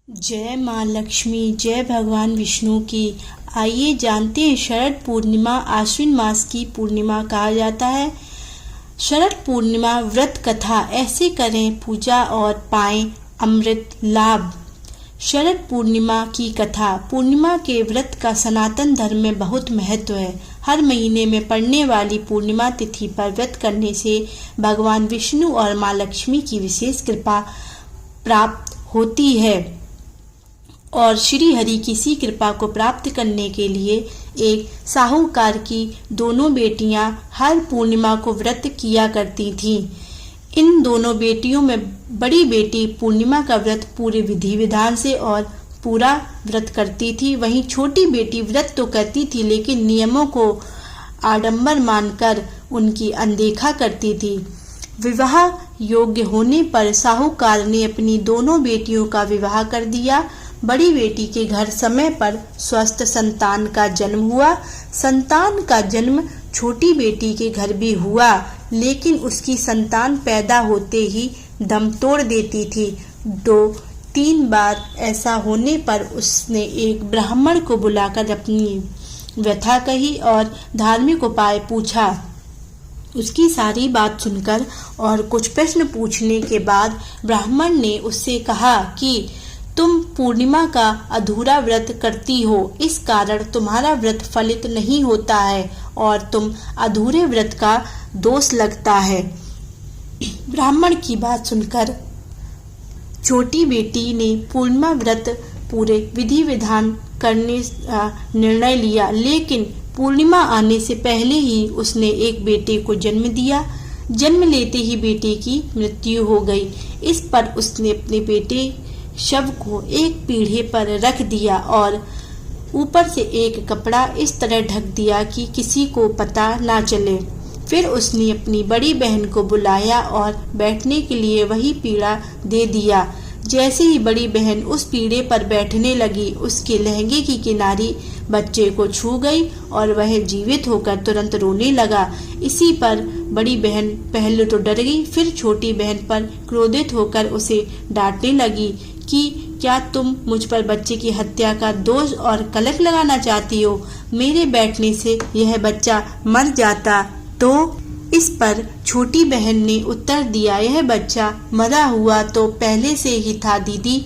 जय माँ लक्ष्मी, जय भगवान विष्णु की। आइए जानते हैं शरद पूर्णिमा आश्विन मास की पूर्णिमा कहा जाता है। शरद पूर्णिमा व्रत कथा, ऐसे करें पूजा और पाएं अमृत लाभ। शरद पूर्णिमा की कथा। पूर्णिमा के व्रत का सनातन धर्म में बहुत महत्व है। हर महीने में पड़ने वाली पूर्णिमा तिथि पर व्रत करने से भगवान विष्णु और माँ लक्ष्मी की विशेष कृपा प्राप्त होती है और श्री हरि की सी कृपा को प्राप्त करने के लिए एक साहूकार की दोनों बेटियां हर पूर्णिमा को व्रत किया करती थीं। इन दोनों बेटियों में बड़ी बेटी पूर्णिमा का व्रत पूरे विधि विधान से और पूरा व्रत करती थी। वहीं छोटी बेटी व्रत तो करती थी लेकिन नियमों को आडंबर मानकर उनकी अनदेखा करती थी। विवाह योग्य होने पर साहूकार ने अपनी दोनों बेटियों का विवाह कर दिया। बड़ी बेटी के घर समय पर स्वस्थ संतान का जन्म हुआ। संतान का जन्म छोटी बेटी के घर भी हुआ, लेकिन उसकी संतान पैदा होते ही दम तोड़ देती थी। 2-3 बार ऐसा होने पर उसने एक ब्राह्मण को बुलाकर अपनी व्यथा कही और धार्मिक उपाय पूछा। उसकी सारी बात सुनकर और कुछ प्रश्न पूछने के बाद ब्राह्मण ने उससे कहा कि तुम पूर्णिमा का अधूरा व्रत करती हो, इस कारण तुम्हारा व्रत फलित नहीं होता है और तुम अधूरे व्रत का दोष लगता है। ब्राह्मण की बात सुनकर छोटी बेटी ने पूर्णिमा व्रत पूरे विधि विधान करने निर्णय लिया, लेकिन पूर्णिमा आने से पहले ही उसने एक बेटे को जन्म दिया। जन्म लेते ही बेटे की मृत्यु हो गई। इस पर उसने अपने बेटे शव को एक पीढ़े पर रख दिया और ऊपर से एक कपड़ा इस तरह ढक दिया कि किसी को पता ना चले। फिर उसने अपनी बड़ी बहन को बुलाया और बैठने के लिए वही पीढ़ा दे दिया। जैसे ही बड़ी बहन उस पीढ़े पर बैठने लगी, उसके लहंगे की किनारी बच्चे को छू गई और वह जीवित होकर तुरंत रोने लगा। इसी पर बड़ी बहन पहले तो डर गई, फिर छोटी बहन पर क्रोधित होकर उसे डांटने लगी कि क्या तुम मुझ पर बच्चे की हत्या का दोष और कलंक लगाना चाहती हो? मेरे बैठने से यह बच्चा मर जाता तो? इस पर छोटी बहन ने उत्तर दिया, यह बच्चा मरा हुआ तो पहले से ही था दीदी।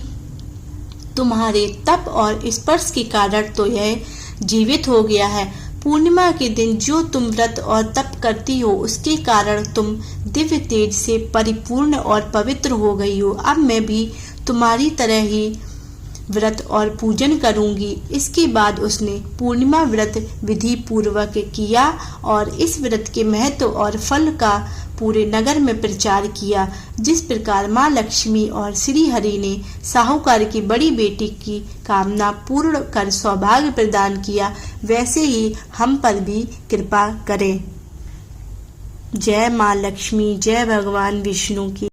तुम्हारे तप और स्पर्श के कारण तो यह जीवित हो गया है। पूर्णिमा के दिन जो तुम व्रत और तप करती हो, उसके कारण तुम दिव्य तेज से परिपूर्ण और पवित्र हो गई हो। अब मैं भी तुम्हारी तरह ही व्रत और पूजन करूंगी। इसके बाद उसने पूर्णिमा व्रत विधि पूर्वक किया और इस व्रत के महत्व और फल का पूरे नगर में प्रचार किया। जिस प्रकार माँ लक्ष्मी और श्री हरि ने साहूकार की बड़ी बेटी की कामना पूर्ण कर सौभाग्य प्रदान किया, वैसे ही हम पर भी कृपा करें। जय माँ लक्ष्मी, जय भगवान विष्णु की।